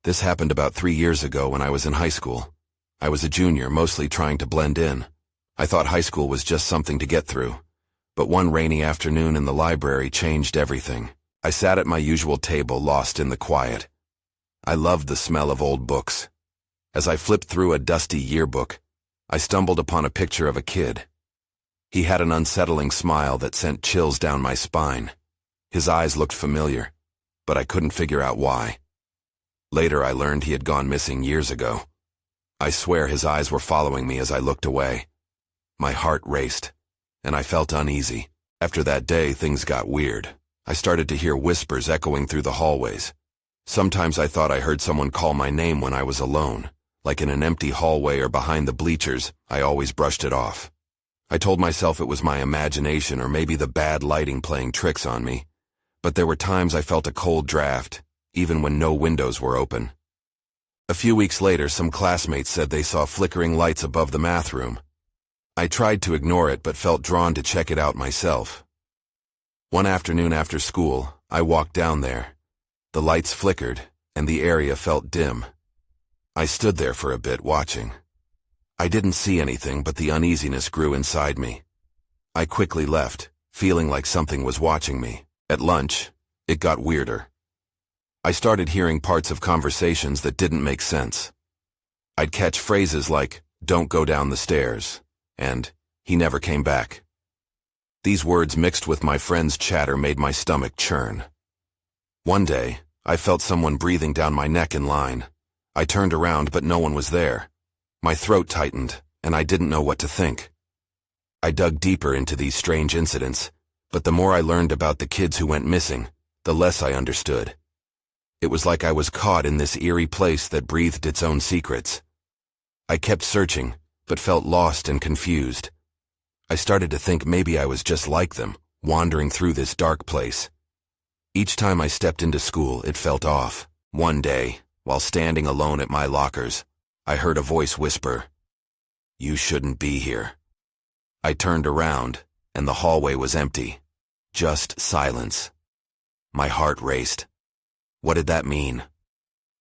This happened about 3 years ago when I was in high school. I was a junior, mostly trying to blend in. I thought high school was just something to get through. But one rainy afternoon in the library changed everything. I sat at my usual table, lost in the quiet. I loved the smell of old books. As I flipped through a dusty yearbook, I stumbled upon a picture of a kid. He had an unsettling smile that sent chills down my spine. His eyes looked familiar, but I couldn't figure out why. Later I learned he had gone missing years ago. I swear his eyes were following me as I looked away. My heart raced, and I felt uneasy. After that day, things got weird. I started to hear whispers echoing through the hallways. Sometimes I thought I heard someone call my name when I was alone. Like in an empty hallway or behind the bleachers, I always brushed it off. I told myself it was my imagination or maybe the bad lighting playing tricks on me. But there were times I felt a cold draft, even when no windows were open. A few weeks later, some classmates said they saw flickering lights above the math room. I tried to ignore it but felt drawn to check it out myself. One afternoon after school, I walked down there. The lights flickered, and the area felt dim. I stood there for a bit, watching. I didn't see anything, but the uneasiness grew inside me. I quickly left, feeling like something was watching me. At lunch, it got weirder. I started hearing parts of conversations that didn't make sense. I'd catch phrases like, "Don't go down the stairs," and "He never came back." These words mixed with my friends' chatter made my stomach churn. One day, I felt someone breathing down my neck in line. I turned around, but no one was there. My throat tightened, and I didn't know what to think. I dug deeper into these strange incidents, but the more I learned about the kids who went missing, the less I understood. It was like I was caught in this eerie place that breathed its own secrets. I kept searching, but felt lost and confused. I started to think maybe I was just like them, wandering through this dark place. Each time I stepped into school, it felt off. One day, while standing alone at my lockers, I heard a voice whisper, "You shouldn't be here." I turned around, and the hallway was empty. Just silence. My heart raced. What did that mean?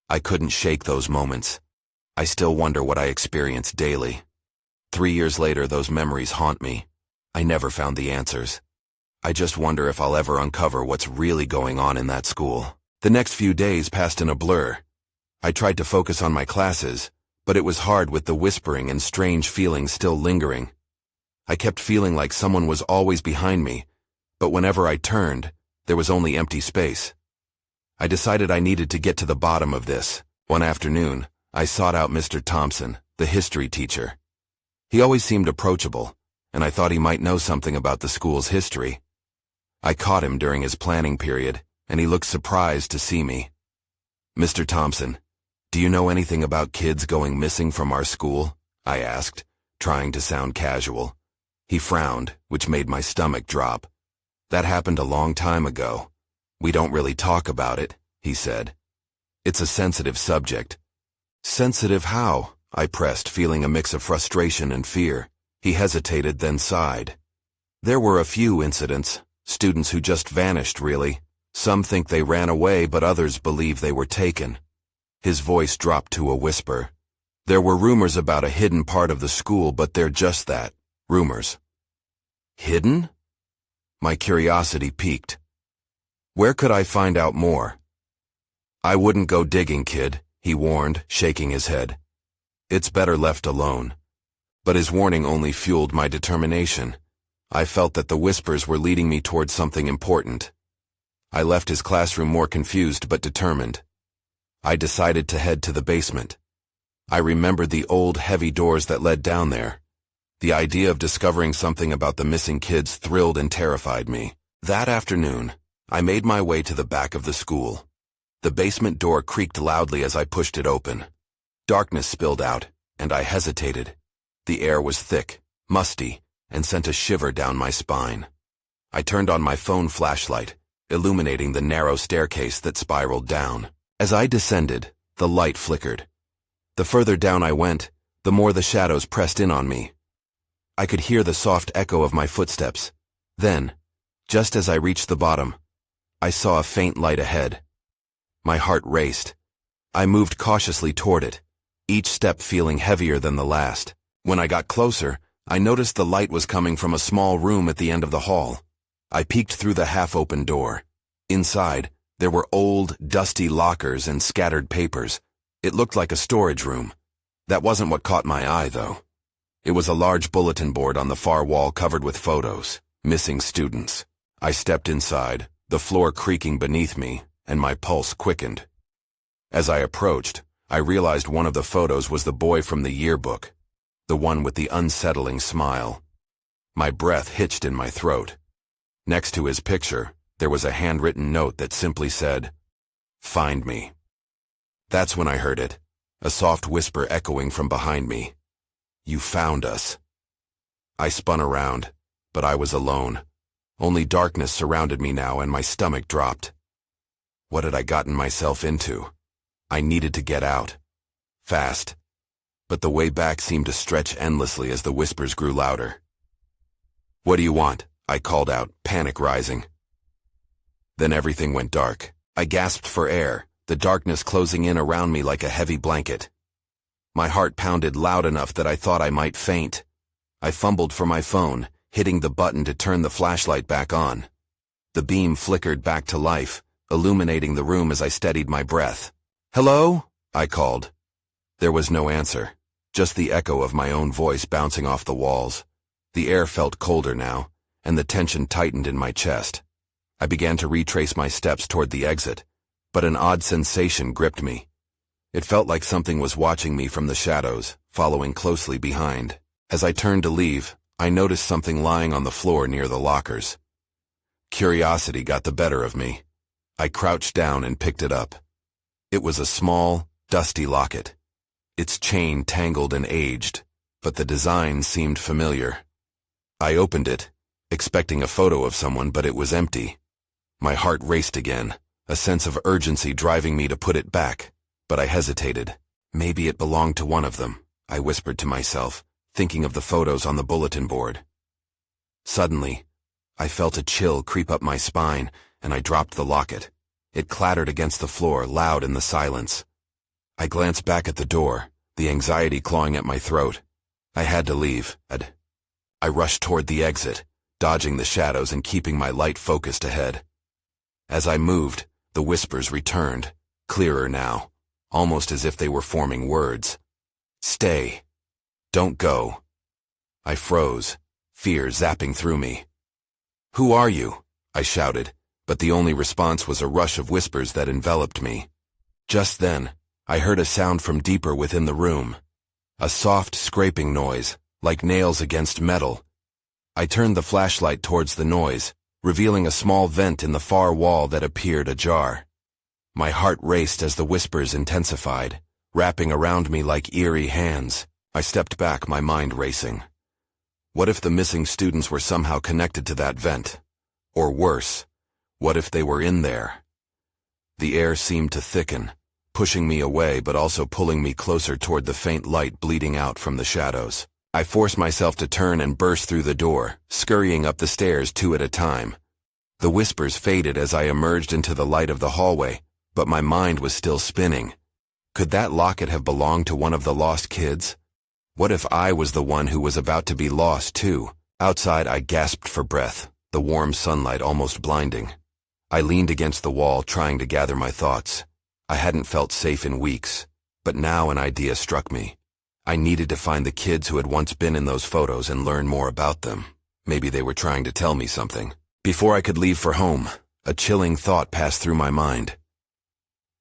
I couldn't shake those moments. I still wonder what I experienced daily. 3 years later, those memories haunt me. I never found the answers. I just wonder if I'll ever uncover what's really going on in that school. The next few days passed in a blur. I tried to focus on my classes, but it was hard with the whispering and strange feelings still lingering. I kept feeling like someone was always behind me, but whenever I turned, there was only empty space. I decided I needed to get to the bottom of this. One afternoon, I sought out Mr. Thompson, the history teacher. He always seemed approachable, and I thought he might know something about the school's history. I caught him during his planning period, and he looked surprised to see me. "Mr. Thompson, do you know anything about kids going missing from our school?" I asked, trying to sound casual. He frowned, which made my stomach drop. "That happened a long time ago. We don't really talk about it," he said. "It's a sensitive subject." "Sensitive how?" I pressed, feeling a mix of frustration and fear. He hesitated, then sighed. "There were a few incidents, students who just vanished, really. Some think they ran away, but others believe they were taken." His voice dropped to a whisper. "There were rumors about a hidden part of the school, but they're just that, rumors." Hidden? My curiosity piqued. Where could I find out more? "I wouldn't go digging, kid," he warned, shaking his head. "It's better left alone." But his warning only fueled my determination. I felt that the whispers were leading me towards something important. I left his classroom more confused but determined. I decided to head to the basement. I remembered the old, heavy doors that led down there. The idea of discovering something about the missing kids thrilled and terrified me. That afternoon, I made my way to the back of the school. The basement door creaked loudly as I pushed it open. Darkness spilled out, and I hesitated. The air was thick, musty, and sent a shiver down my spine. I turned on my phone flashlight, illuminating the narrow staircase that spiraled down. As I descended, the light flickered. The further down I went, the more the shadows pressed in on me. I could hear the soft echo of my footsteps. Then, just as I reached the bottom, I saw a faint light ahead. My heart raced. I moved cautiously toward it, each step feeling heavier than the last. When I got closer, I noticed the light was coming from a small room at the end of the hall. I peeked through the half-open door. Inside, there were old, dusty lockers and scattered papers. It looked like a storage room. That wasn't what caught my eye, though. It was a large bulletin board on the far wall covered with photos, missing students. I stepped inside, the floor creaking beneath me, and my pulse quickened. As I approached, I realized one of the photos was the boy from the yearbook, the one with the unsettling smile. My breath hitched in my throat. Next to his picture, there was a handwritten note that simply said, "Find me." That's when I heard it, a soft whisper echoing from behind me. "You found us." I spun around, but I was alone. Only darkness surrounded me now, and my stomach dropped. What had I gotten myself into? I needed to get out. Fast. But the way back seemed to stretch endlessly as the whispers grew louder. "What do you want?" I called out, panic rising. Then everything went dark. I gasped for air, the darkness closing in around me like a heavy blanket. My heart pounded loud enough that I thought I might faint. I fumbled for my phone, hitting the button to turn the flashlight back on. The beam flickered back to life, illuminating the room as I steadied my breath. "Hello?" I called. There was no answer, just the echo of my own voice bouncing off the walls. The air felt colder now, and the tension tightened in my chest. I began to retrace my steps toward the exit, but an odd sensation gripped me. It felt like something was watching me from the shadows, following closely behind. As I turned to leave, I noticed something lying on the floor near the lockers. Curiosity got the better of me. I crouched down and picked it up. It was a small, dusty locket. Its chain tangled and aged, but the design seemed familiar. I opened it, expecting a photo of someone, but it was empty. My heart raced again, a sense of urgency driving me to put it back, but I hesitated. Maybe it belonged to one of them, I whispered to myself, thinking of the photos on the bulletin board. Suddenly, I felt a chill creep up my spine, and I dropped the locket. It clattered against the floor, loud in the silence. I glanced back at the door, the anxiety clawing at my throat. I had to leave. I rushed toward the exit, dodging the shadows and keeping my light focused ahead. As I moved, the whispers returned, clearer now, almost as if they were forming words. "Stay. Don't go." I froze, fear zapping through me. "Who are you?" I shouted, but the only response was a rush of whispers that enveloped me. Just then, I heard a sound from deeper within the room. A soft scraping noise, like nails against metal. I turned the flashlight towards the noise, revealing a small vent in the far wall that appeared ajar. My heart raced as the whispers intensified, wrapping around me like eerie hands. I stepped back, my mind racing. What if the missing students were somehow connected to that vent? Or worse, what if they were in there? The air seemed to thicken, pushing me away but also pulling me closer toward the faint light bleeding out from the shadows. I forced myself to turn and burst through the door, scurrying up the stairs 2 at a time. The whispers faded as I emerged into the light of the hallway, but my mind was still spinning. Could that locket have belonged to one of the lost kids? What if I was the one who was about to be lost too? Outside, I gasped for breath, the warm sunlight almost blinding. I leaned against the wall, trying to gather my thoughts. I hadn't felt safe in weeks, but now an idea struck me. I needed to find the kids who had once been in those photos and learn more about them. Maybe they were trying to tell me something. Before I could leave for home, a chilling thought passed through my mind.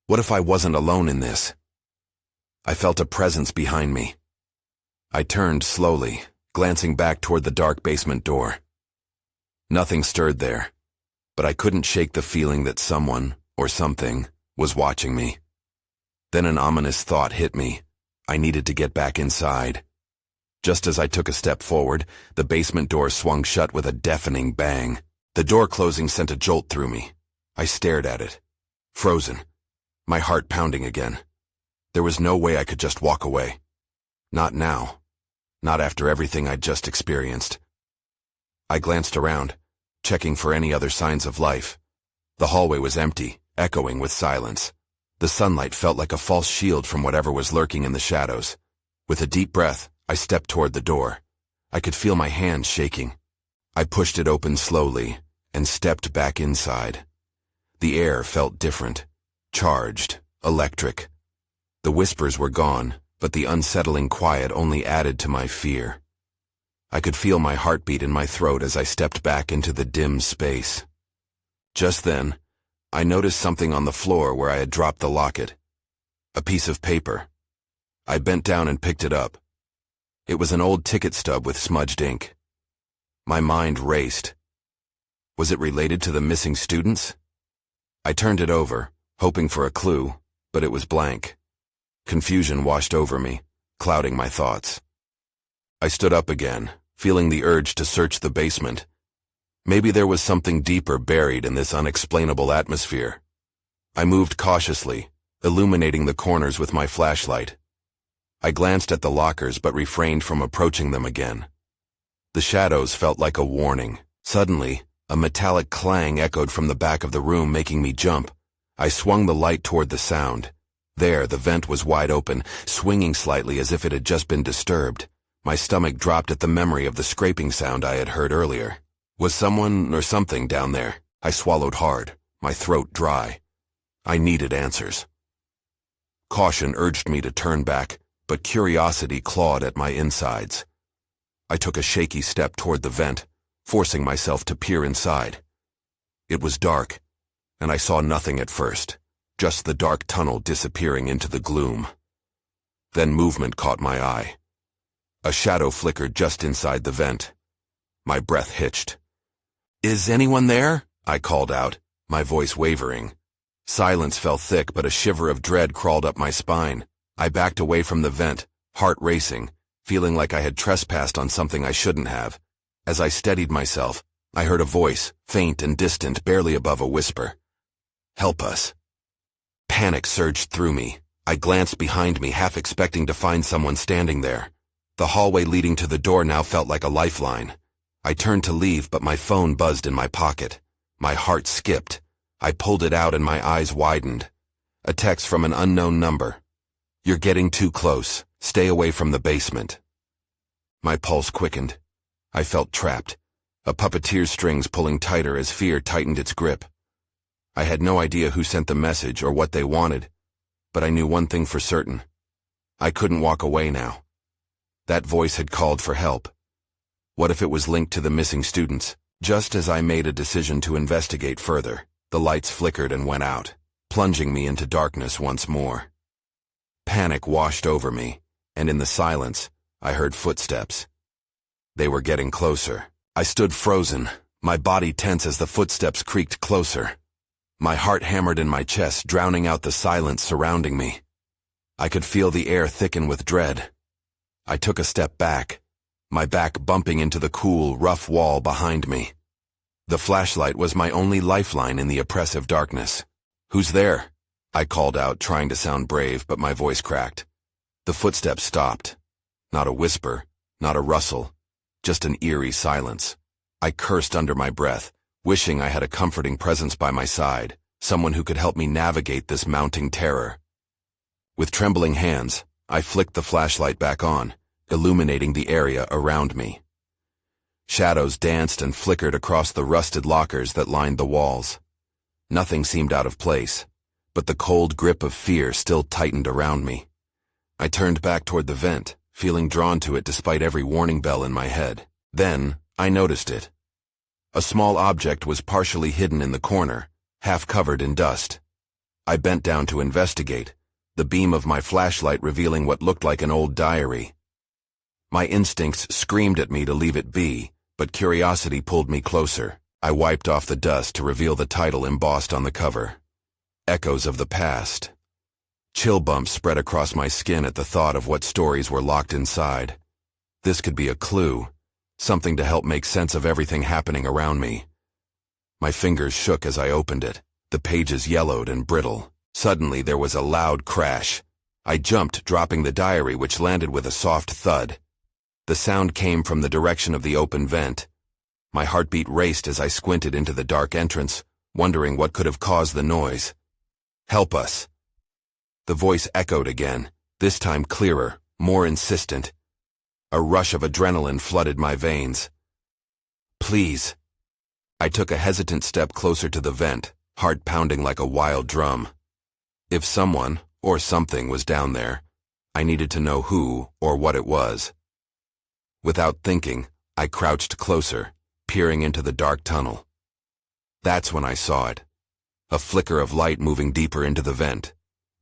What if I wasn't alone in this? I felt a presence behind me. I turned slowly, glancing back toward the dark basement door. Nothing stirred there, but I couldn't shake the feeling that someone, or something, was watching me. Then an ominous thought hit me. I needed to get back inside. Just as I took a step forward, the basement door swung shut with a deafening bang. The door closing sent a jolt through me. I stared at it, frozen, my heart pounding again. There was no way I could just walk away. Not now. Not after everything I'd just experienced. I glanced around, checking for any other signs of life. The hallway was empty, echoing with silence. The sunlight felt like a false shield from whatever was lurking in the shadows. With a deep breath, I stepped toward the door. I could feel my hands shaking. I pushed it open slowly and stepped back inside. The air felt different, charged, electric. The whispers were gone, but the unsettling quiet only added to my fear. I could feel my heartbeat in my throat as I stepped back into the dim space. Just then, I noticed something on the floor where I had dropped the locket. A piece of paper. I bent down and picked it up. It was an old ticket stub with smudged ink. My mind raced. Was it related to the missing students? I turned it over, hoping for a clue, but it was blank. Confusion washed over me, clouding my thoughts. I stood up again, feeling the urge to search the basement. Maybe there was something deeper buried in this unexplainable atmosphere. I moved cautiously, illuminating the corners with my flashlight. I glanced at the lockers but refrained from approaching them again. The shadows felt like a warning. Suddenly, a metallic clang echoed from the back of the room, making me jump. I swung the light toward the sound. There, the vent was wide open, swinging slightly as if it had just been disturbed. My stomach dropped at the memory of the scraping sound I had heard earlier. Was someone or something down there? I swallowed hard, my throat dry. I needed answers. Caution urged me to turn back, but curiosity clawed at my insides. I took a shaky step toward the vent, forcing myself to peer inside. It was dark, and I saw nothing at first, just the dark tunnel disappearing into the gloom. Then movement caught my eye. A shadow flickered just inside the vent. My breath hitched. "Is anyone there?" I called out, my voice wavering. Silence fell thick, but a shiver of dread crawled up my spine. I backed away from the vent, heart racing, feeling like I had trespassed on something I shouldn't have. As I steadied myself, I heard a voice, faint and distant, barely above a whisper. "Help us." Panic surged through me. I glanced behind me, half expecting to find someone standing there. The hallway leading to the door now felt like a lifeline. I turned to leave, but my phone buzzed in my pocket. My heart skipped. I pulled it out and my eyes widened. A text from an unknown number. "You're getting too close. Stay away from the basement." My pulse quickened. I felt trapped, a puppeteer's strings pulling tighter as fear tightened its grip. I had no idea who sent the message or what they wanted, but I knew one thing for certain. I couldn't walk away now. That voice had called for help. What if it was linked to the missing students? Just as I made a decision to investigate further, the lights flickered and went out, plunging me into darkness once more. Panic washed over me, and in the silence, I heard footsteps. They were getting closer. I stood frozen, my body tense as the footsteps creaked closer. My heart hammered in my chest, drowning out the silence surrounding me. I could feel the air thicken with dread. I took a step back, my back bumping into the cool, rough wall behind me. The flashlight was my only lifeline in the oppressive darkness. "Who's there?" I called out, trying to sound brave, but my voice cracked. The footsteps stopped. Not a whisper, not a rustle, just an eerie silence. I cursed under my breath, wishing I had a comforting presence by my side, someone who could help me navigate this mounting terror. With trembling hands, I flicked the flashlight back on, illuminating the area around me. Shadows danced and flickered across the rusted lockers that lined the walls. Nothing seemed out of place, but the cold grip of fear still tightened around me. I turned back toward the vent, feeling drawn to it despite every warning bell in my head. Then, I noticed it. A small object was partially hidden in the corner, half covered in dust. I bent down to investigate, the beam of my flashlight revealing what looked like an old diary. My instincts screamed at me to leave it be, but curiosity pulled me closer. I wiped off the dust to reveal the title embossed on the cover. Echoes of the Past. Chill bumps spread across my skin at the thought of what stories were locked inside. This could be a clue, something to help make sense of everything happening around me. My fingers shook as I opened it, the pages yellowed and brittle. Suddenly there was a loud crash. I jumped, dropping the diary, which landed with a soft thud. The sound came from the direction of the open vent. My heartbeat raced as I squinted into the dark entrance, wondering what could have caused the noise. "Help us." The voice echoed again, this time clearer, more insistent. A rush of adrenaline flooded my veins. Please. I took a hesitant step closer to the vent, heart pounding like a wild drum. If someone, or something, was down there, I needed to know who or what it was. Without thinking, I crouched closer, peering into the dark tunnel. That's when I saw it. A flicker of light moving deeper into the vent.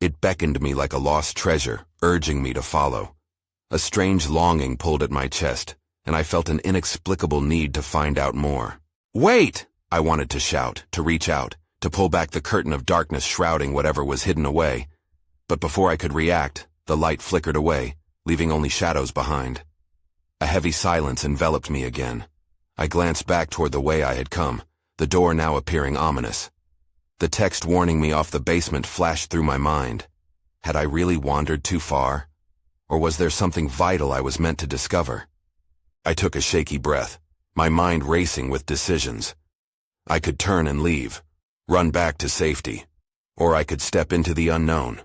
It beckoned me like a lost treasure, urging me to follow. A strange longing pulled at my chest, and I felt an inexplicable need to find out more. Wait! I wanted to shout, to reach out, to pull back the curtain of darkness shrouding whatever was hidden away. But before I could react, the light flickered away, leaving only shadows behind. A heavy silence enveloped me again. I glanced back toward the way I had come, the door now appearing ominous. The text warning me off the basement flashed through my mind. Had I really wandered too far? Or was there something vital I was meant to discover? I took a shaky breath, my mind racing with decisions. I could turn and leave, run back to safety, or I could step into the unknown.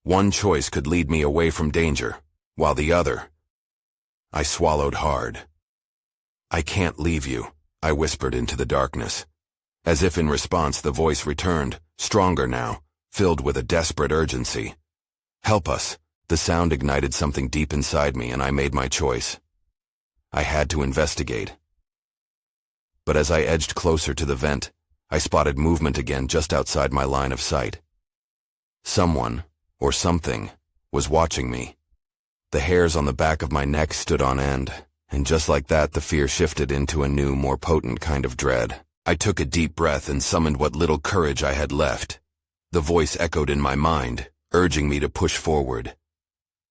One choice could lead me away from danger, while the other... I swallowed hard. I can't leave you, I whispered into the darkness. As if in response, the voice returned, stronger now, filled with a desperate urgency. Help us. The sound ignited something deep inside me, and I made my choice. I had to investigate. But as I edged closer to the vent, I spotted movement again just outside my line of sight. Someone, or something, was watching me. The hairs on the back of my neck stood on end, and just like that the fear shifted into a new, more potent kind of dread. I took a deep breath and summoned what little courage I had left. The voice echoed in my mind, urging me to push forward.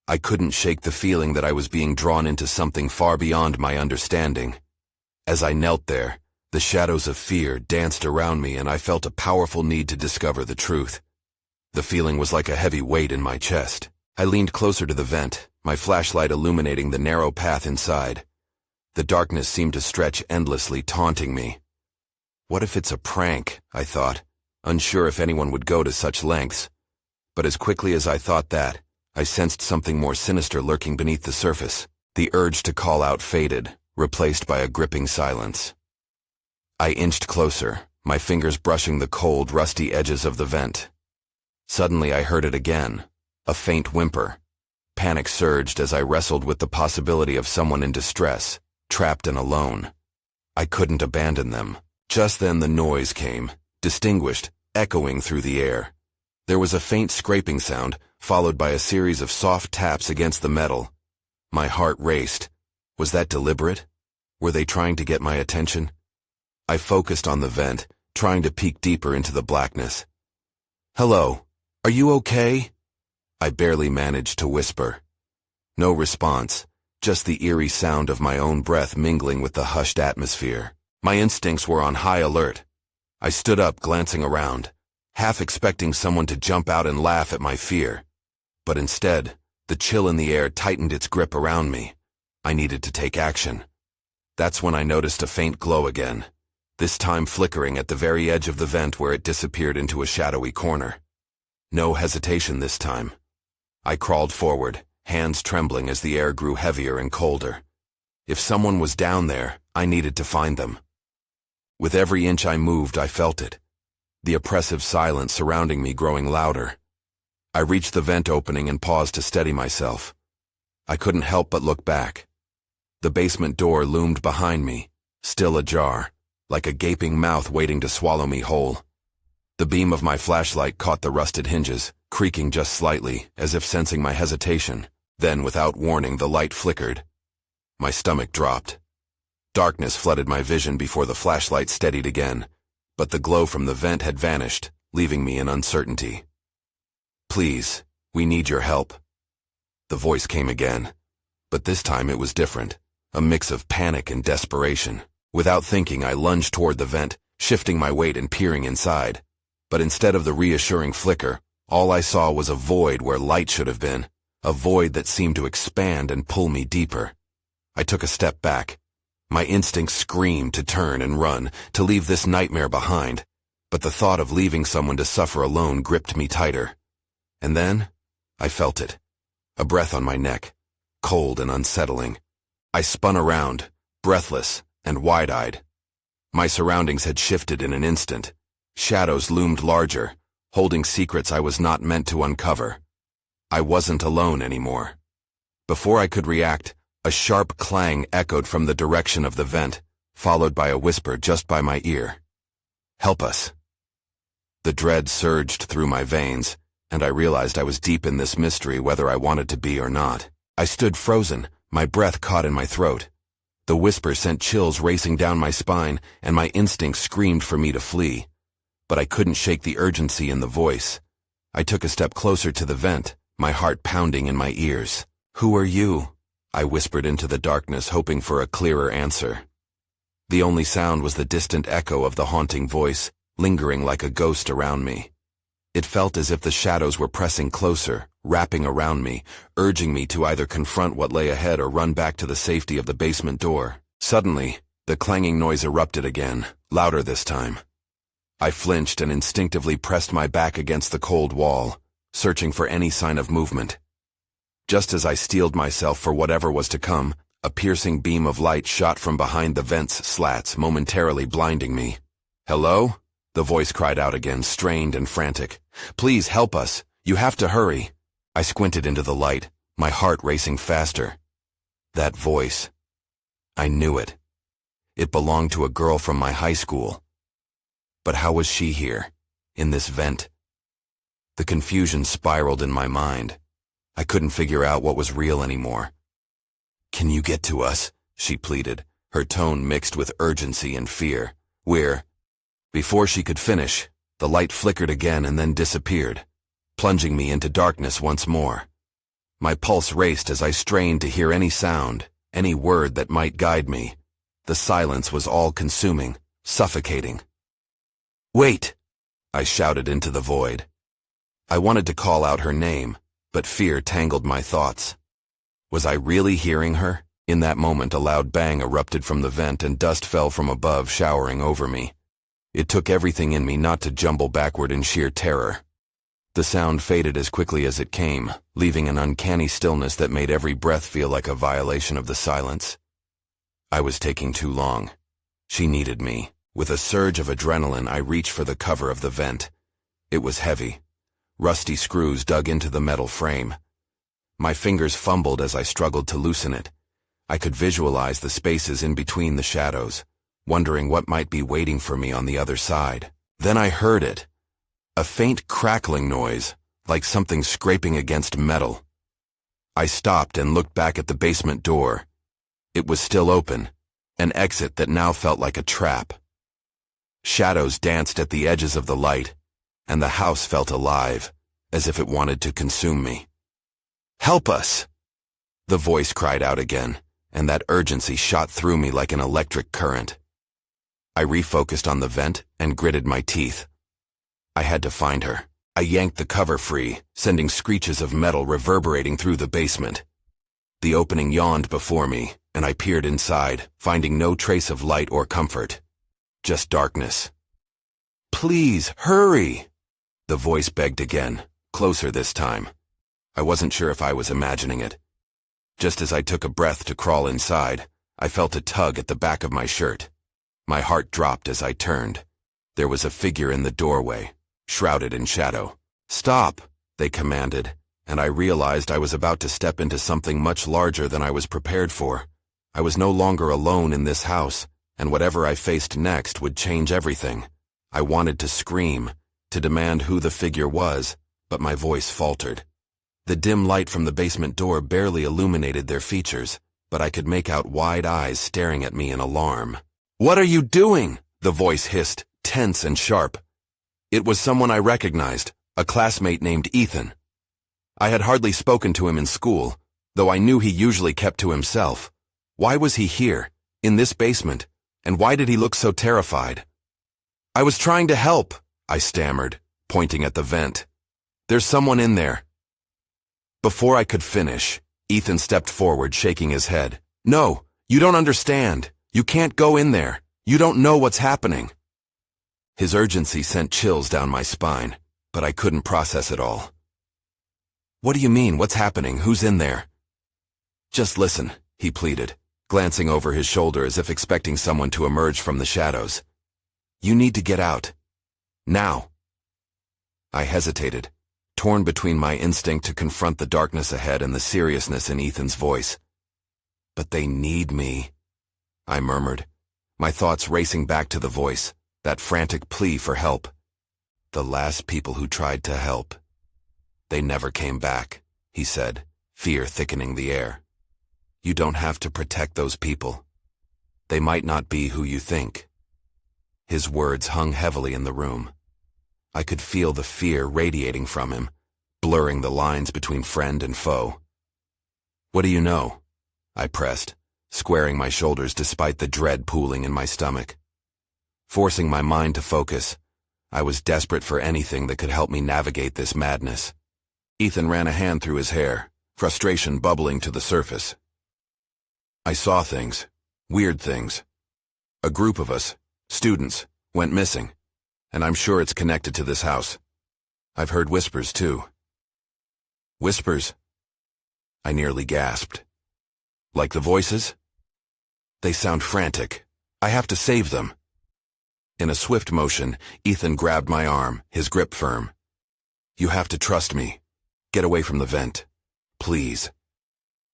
I couldn't shake the feeling that I was being drawn into something far beyond my understanding. As I knelt there, the shadows of fear danced around me, and I felt a powerful need to discover the truth. The feeling was like a heavy weight in my chest. I leaned closer to the vent, my flashlight illuminating the narrow path inside. The darkness seemed to stretch endlessly, taunting me. What if it's a prank, I thought, unsure if anyone would go to such lengths. But as quickly as I thought that, I sensed something more sinister lurking beneath the surface. The urge to call out faded, replaced by a gripping silence. I inched closer, my fingers brushing the cold, rusty edges of the vent. Suddenly I heard it again, a faint whimper. Panic surged as I wrestled with the possibility of someone in distress, trapped and alone. I couldn't abandon them. Just then the noise came, distinguished, echoing through the air. There was a faint scraping sound, followed by a series of soft taps against the metal. My heart raced. Was that deliberate? Were they trying to get my attention? I focused on the vent, trying to peek deeper into the blackness. "Hello, are you okay?" I barely managed to whisper. No response, just the eerie sound of my own breath mingling with the hushed atmosphere. My instincts were on high alert. I stood up, glancing around, half expecting someone to jump out and laugh at my fear. But instead, the chill in the air tightened its grip around me. I needed to take action. That's when I noticed a faint glow again, this time flickering at the very edge of the vent where it disappeared into a shadowy corner. No hesitation this time. I crawled forward, hands trembling as the air grew heavier and colder. If someone was down there, I needed to find them. With every inch I moved, I felt it, the oppressive silence surrounding me growing louder. I reached the vent opening and paused to steady myself. I couldn't help but look back. The basement door loomed behind me, still ajar, like a gaping mouth waiting to swallow me whole. The beam of my flashlight caught the rusted hinges, creaking just slightly, as if sensing my hesitation. Then, without warning, the light flickered. My stomach dropped. Darkness flooded my vision before the flashlight steadied again, but the glow from the vent had vanished, leaving me in uncertainty. "Please, we need your help." The voice came again, but this time it was different, a mix of panic and desperation. Without thinking, I lunged toward the vent, shifting my weight and peering inside. But instead of the reassuring flicker, all I saw was a void where light should have been, a void that seemed to expand and pull me deeper. I took a step back. My instincts screamed to turn and run, to leave this nightmare behind, but the thought of leaving someone to suffer alone gripped me tighter. And then, I felt it. A breath on my neck, cold and unsettling. I spun around, breathless and wide-eyed. My surroundings had shifted in an instant. Shadows loomed larger, holding secrets I was not meant to uncover. I wasn't alone anymore. Before I could react, a sharp clang echoed from the direction of the vent, followed by a whisper just by my ear. "Help us." The dread surged through my veins, and I realized I was deep in this mystery whether I wanted to be or not. I stood frozen, my breath caught in my throat. The whisper sent chills racing down my spine, and my instincts screamed for me to flee. But I couldn't shake the urgency in the voice. I took a step closer to the vent, my heart pounding in my ears. "Who are you?" I whispered into the darkness, hoping for a clearer answer. The only sound was the distant echo of the haunting voice, lingering like a ghost around me. It felt as if the shadows were pressing closer, wrapping around me, urging me to either confront what lay ahead or run back to the safety of the basement door. Suddenly, the clanging noise erupted again, louder this time. I flinched and instinctively pressed my back against the cold wall, searching for any sign of movement. Just as I steeled myself for whatever was to come, a piercing beam of light shot from behind the vent's slats, momentarily blinding me. "Hello?" The voice cried out again, strained and frantic. "Please help us. You have to hurry." I squinted into the light, my heart racing faster. That voice. I knew it. It belonged to a girl from my high school. But how was she here, in this vent? The confusion spiraled in my mind. I couldn't figure out what was real anymore. "Can you get to us?" she pleaded, her tone mixed with urgency and fear. Before she could finish, the light flickered again and then disappeared, plunging me into darkness once more. My pulse raced as I strained to hear any sound, any word that might guide me. The silence was all-consuming, suffocating. "Wait!" I shouted into the void. I wanted to call out her name, but fear tangled my thoughts. Was I really hearing her? In that moment, a loud bang erupted from the vent and dust fell from above, showering over me. It took everything in me not to jumble backward in sheer terror. The sound faded as quickly as it came, leaving an uncanny stillness that made every breath feel like a violation of the silence. I was taking too long. She needed me. With a surge of adrenaline, I reached for the cover of the vent. It was heavy. Rusty screws dug into the metal frame. My fingers fumbled as I struggled to loosen it. I could visualize the spaces in between the shadows, wondering what might be waiting for me on the other side. Then I heard it. A faint crackling noise, like something scraping against metal. I stopped and looked back at the basement door. It was still open, an exit that now felt like a trap. Shadows danced at the edges of the light, and the house felt alive, as if it wanted to consume me. "Help us!" The voice cried out again, and that urgency shot through me like an electric current. I refocused on the vent and gritted my teeth. I had to find her. I yanked the cover free, sending screeches of metal reverberating through the basement. The opening yawned before me, and I peered inside, finding no trace of light or comfort. Just darkness. "Please, hurry!" The voice begged again, closer this time. I wasn't sure if I was imagining it. Just as I took a breath to crawl inside, I felt a tug at the back of my shirt. My heart dropped as I turned. There was a figure in the doorway, shrouded in shadow. "Stop!" they commanded, and I realized I was about to step into something much larger than I was prepared for. I was no longer alone in this house, and whatever I faced next would change everything. I wanted to scream, to demand who the figure was, but my voice faltered. The dim light from the basement door barely illuminated their features, but I could make out wide eyes staring at me in alarm. "What are you doing?" the voice hissed, tense and sharp. It was someone I recognized, a classmate named Ethan. I had hardly spoken to him in school, though I knew he usually kept to himself. Why was he here, in this basement, and why did he look so terrified? "I was trying to help," I stammered, pointing at the vent. "There's someone in there." Before I could finish, Ethan stepped forward, shaking his head. "No, you don't understand. You can't go in there. You don't know what's happening." His urgency sent chills down my spine, but I couldn't process it all. What do you mean? What's happening? Who's in there? Just listen, he pleaded, glancing over his shoulder as if expecting someone to emerge from the shadows. You need to get out. Now. I hesitated, torn between my instinct to confront the darkness ahead and the seriousness in Ethan's voice. But they need me, I murmured, my thoughts racing back to the voice, that frantic plea for help. The last people who tried to help. They never came back, he said, fear thickening the air. You don't have to protect those people. They might not be who you think. His words hung heavily in the room. I could feel the fear radiating from him, blurring the lines between friend and foe. What do you know? I pressed, squaring my shoulders despite the dread pooling in my stomach. Forcing my mind to focus, I was desperate for anything that could help me navigate this madness. Ethan ran a hand through his hair, frustration bubbling to the surface. I saw things, weird things. A group of us, students, went missing, and I'm sure it's connected to this house. I've heard whispers, too. Whispers? I nearly gasped. Like the voices? They sound frantic. I have to save them. In a swift motion, Ethan grabbed my arm, his grip firm. You have to trust me. Get away from the vent. Please.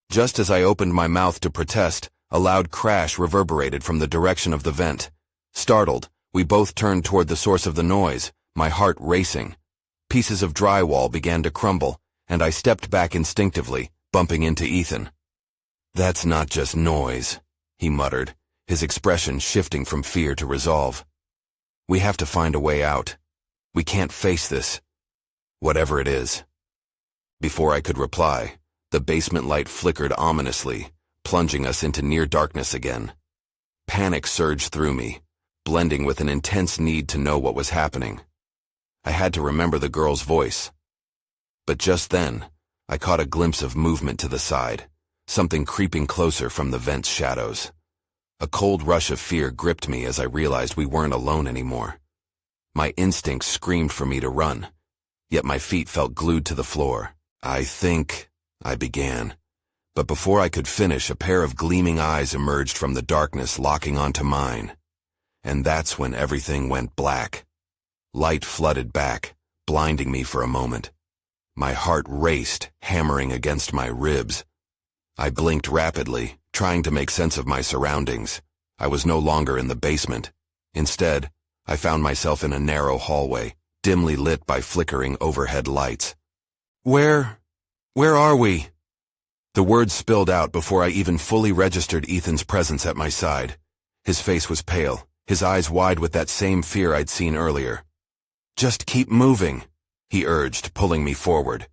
Just as I opened my mouth to protest, a loud crash reverberated from the direction of the vent. Startled, we both turned toward the source of the noise, my heart racing. Pieces of drywall began to crumble, and I stepped back instinctively, bumping into Ethan. That's not just noise, he muttered, his expression shifting from fear to resolve. We have to find a way out. We can't face this. Whatever it is. Before I could reply, the basement light flickered ominously, plunging us into near darkness again. Panic surged through me, blending with an intense need to know what was happening. I had to remember the girl's voice. But just then, I caught a glimpse of movement to the side, something creeping closer from the vent's shadows. A cold rush of fear gripped me as I realized we weren't alone anymore. My instincts screamed for me to run, yet my feet felt glued to the floor. I began. But before I could finish, a pair of gleaming eyes emerged from the darkness, locking onto mine. And that's when everything went black. Light flooded back, blinding me for a moment. My heart raced, hammering against my ribs. I blinked rapidly, trying to make sense of my surroundings. I was no longer in the basement. Instead, I found myself in a narrow hallway, dimly lit by flickering overhead lights. Where are we? The words spilled out before I even fully registered Ethan's presence at my side. His face was pale, his eyes wide with that same fear I'd seen earlier. Just keep moving, he urged, pulling me forward.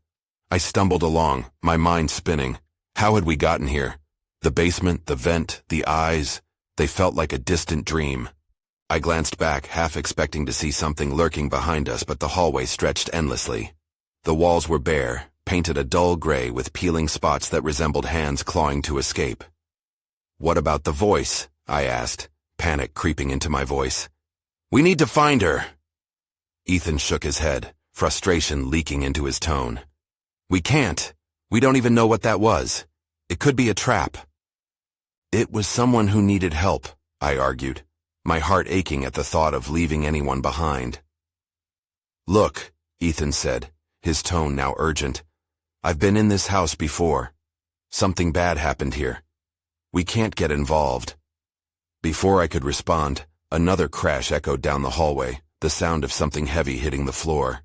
I stumbled along, my mind spinning. How had we gotten here? The basement, the vent, the eyes, they felt like a distant dream. I glanced back, half expecting to see something lurking behind us, but the hallway stretched endlessly. The walls were bare, painted a dull gray with peeling spots that resembled hands clawing to escape. What about the voice? I asked, panic creeping into my voice. We need to find her. Ethan shook his head, frustration leaking into his tone. We can't. We don't even know what that was. It could be a trap. It was someone who needed help, I argued, my heart aching at the thought of leaving anyone behind. Look, Ethan said, his tone now urgent. I've been in this house before. Something bad happened here. We can't get involved. Before I could respond, another crash echoed down the hallway, the sound of something heavy hitting the floor.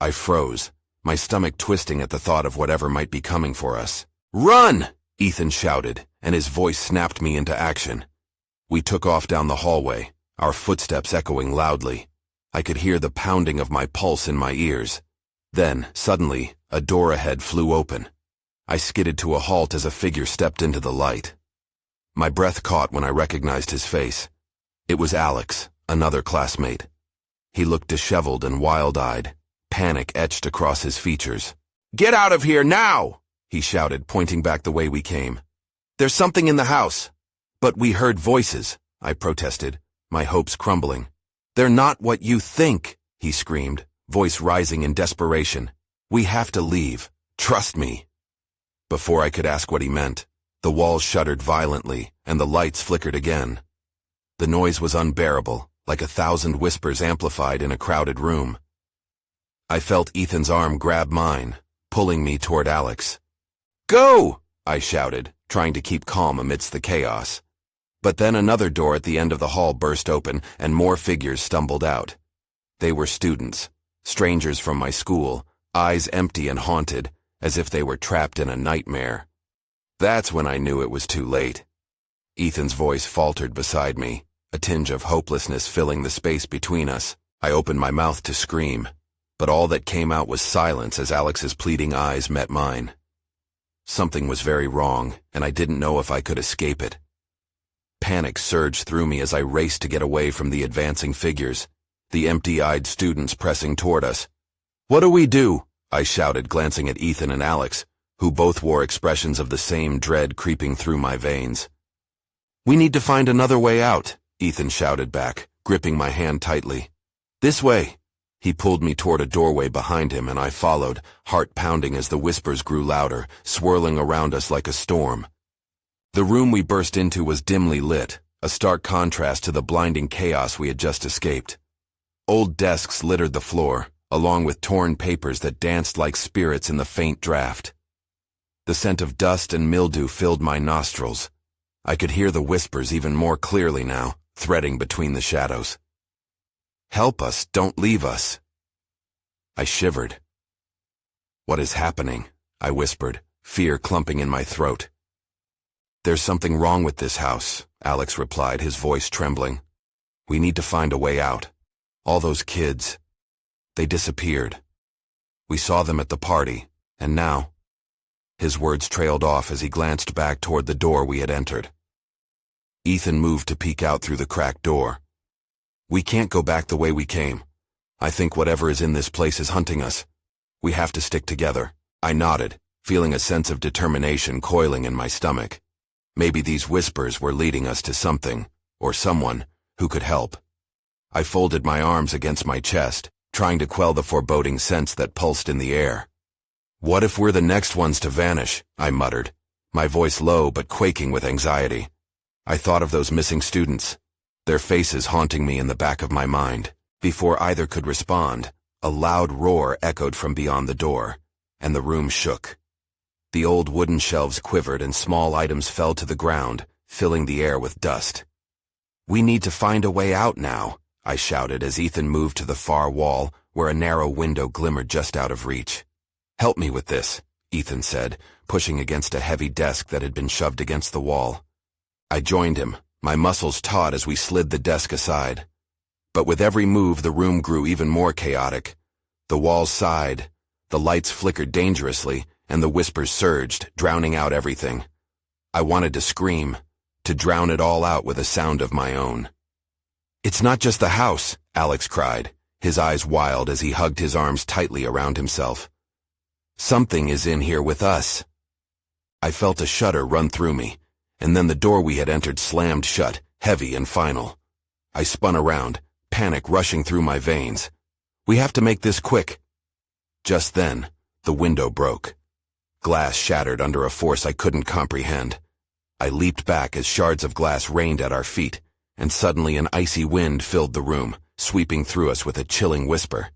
I froze, my stomach twisting at the thought of whatever might be coming for us. Run! Ethan shouted, and his voice snapped me into action. We took off down the hallway, our footsteps echoing loudly. I could hear the pounding of my pulse in my ears. Then, suddenly, a door ahead flew open. I skidded to a halt as a figure stepped into the light. My breath caught when I recognized his face. It was Alex, another classmate. He looked disheveled and wild-eyed, panic etched across his features. Get out of here now! He shouted, pointing back the way we came. There's something in the house. But we heard voices, I protested, my hopes crumbling. They're not what you think, he screamed, voice rising in desperation. We have to leave. Trust me. Before I could ask what he meant, the walls shuddered violently and the lights flickered again. The noise was unbearable, like 1,000 whispers amplified in a crowded room. I felt Ethan's arm grab mine, pulling me toward Alex. "Go!" I shouted, trying to keep calm amidst the chaos. But then another door at the end of the hall burst open and more figures stumbled out. They were students, strangers from my school, eyes empty and haunted, as if they were trapped in a nightmare. That's when I knew it was too late. Ethan's voice faltered beside me, a tinge of hopelessness filling the space between us. I opened my mouth to scream, but all that came out was silence as Alex's pleading eyes met mine. Something was very wrong, and I didn't know if I could escape it. Panic surged through me as I raced to get away from the advancing figures, the empty-eyed students pressing toward us. "What do we do?" I shouted, glancing at Ethan and Alex, who both wore expressions of the same dread creeping through my veins. "We need to find another way out," Ethan shouted back, gripping my hand tightly. "This way." He pulled me toward a doorway behind him, and I followed, heart pounding as the whispers grew louder, swirling around us like a storm. The room we burst into was dimly lit, a stark contrast to the blinding chaos we had just escaped. Old desks littered the floor, along with torn papers that danced like spirits in the faint draft. The scent of dust and mildew filled my nostrils. I could hear the whispers even more clearly now, threading between the shadows. "Help us, don't leave us." I shivered. "What is happening?" I whispered, fear clumping in my throat. "There's something wrong with this house," Alex replied, his voice trembling. "We need to find a way out. All those kids, they disappeared. We saw them at the party, and now—" His words trailed off as he glanced back toward the door we had entered. Ethan moved to peek out through the cracked door. "We can't go back the way we came. I think whatever is in this place is hunting us. We have to stick together." I nodded, feeling a sense of determination coiling in my stomach. Maybe these whispers were leading us to something, or someone, who could help. I folded my arms against my chest, trying to quell the foreboding sense that pulsed in the air. "What if we're the next ones to vanish?" I muttered, my voice low but quaking with anxiety. I thought of those missing students, their faces haunting me in the back of my mind. Before either could respond, a loud roar echoed from beyond the door, and the room shook. The old wooden shelves quivered and small items fell to the ground, filling the air with dust. "We need to find a way out now," I shouted as Ethan moved to the far wall where a narrow window glimmered just out of reach. "Help me with this," Ethan said, pushing against a heavy desk that had been shoved against the wall. I joined him, my muscles taut as we slid the desk aside. But with every move the room grew even more chaotic. The walls sighed, the lights flickered dangerously, and the whispers surged, drowning out everything. I wanted to scream, to drown it all out with a sound of my own. "It's not just the house," Alex cried, his eyes wild as he hugged his arms tightly around himself. "Something is in here with us." I felt a shudder run through me, and then the door we had entered slammed shut, heavy and final. I spun around, panic rushing through my veins. "We have to make this quick." Just then, the window broke. Glass shattered under a force I couldn't comprehend. I leaped back as shards of glass rained at our feet, and suddenly an icy wind filled the room, sweeping through us with a chilling whisper.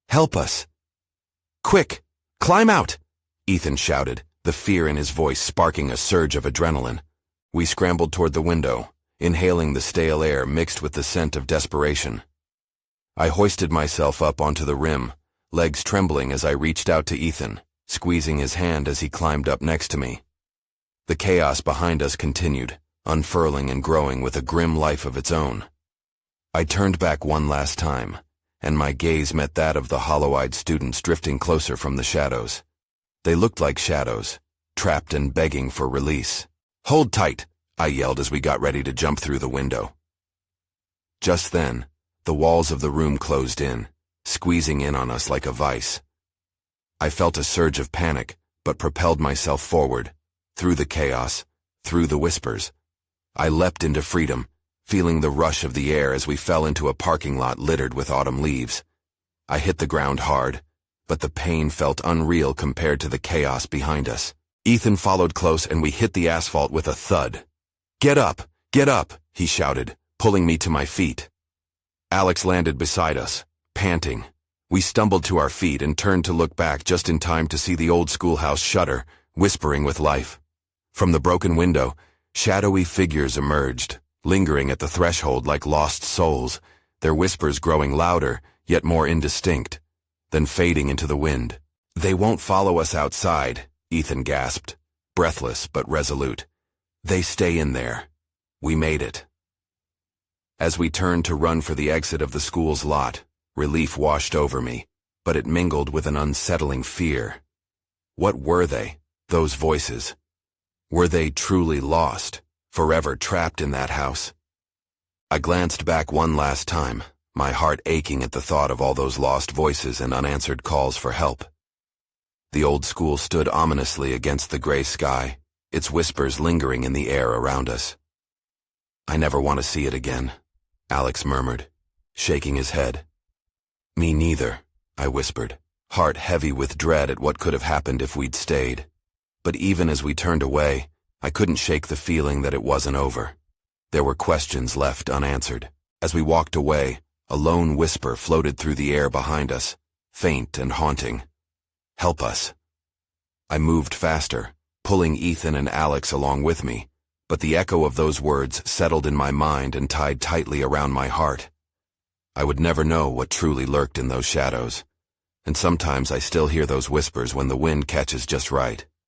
"Help us!" "Quick! Climb out!" Ethan shouted, the fear in his voice sparking a surge of adrenaline. We scrambled toward the window, inhaling the stale air mixed with the scent of desperation. I hoisted myself up onto the rim, legs trembling as I reached out to Ethan, squeezing his hand as he climbed up next to me. The chaos behind us continued, unfurling and growing with a grim life of its own. I turned back one last time, and my gaze met that of the hollow-eyed students drifting closer from the shadows. They looked like shadows, trapped and begging for release. "Hold tight," I yelled as we got ready to jump through the window. Just then, the walls of the room closed in, squeezing in on us like a vice. I felt a surge of panic, but propelled myself forward, through the chaos, through the whispers. I leapt into freedom, feeling the rush of the air as we fell into a parking lot littered with autumn leaves. I hit the ground hard, but the pain felt unreal compared to the chaos behind us. Ethan followed close and we hit the asphalt with a thud. Get up! Get up! He shouted, pulling me to my feet. Alex landed beside us, panting. We stumbled to our feet and turned to look back just in time to see the old schoolhouse shudder, whispering with life. From the broken window, shadowy figures emerged, lingering at the threshold like lost souls, their whispers growing louder, yet more indistinct, then fading into the wind. They won't follow us outside, Ethan gasped, breathless but resolute. They stay in there. We made it. As we turned to run for the exit of the school's lot, relief washed over me, but it mingled with an unsettling fear. What were they, those voices? Were they truly lost, forever trapped in that house? I glanced back one last time, my heart aching at the thought of all those lost voices and unanswered calls for help. The old school stood ominously against the gray sky, its whispers lingering in the air around us. I never want to see it again, Alex murmured, shaking his head. Me neither, I whispered, heart heavy with dread at what could have happened if we'd stayed. But even as we turned away, I couldn't shake the feeling that it wasn't over. There were questions left unanswered. As we walked away, a lone whisper floated through the air behind us, faint and haunting. Help us. I moved faster, pulling Ethan and Alex along with me, but the echo of those words settled in my mind and tied tightly around my heart. I would never know what truly lurked in those shadows, and sometimes I still hear those whispers when the wind catches just right.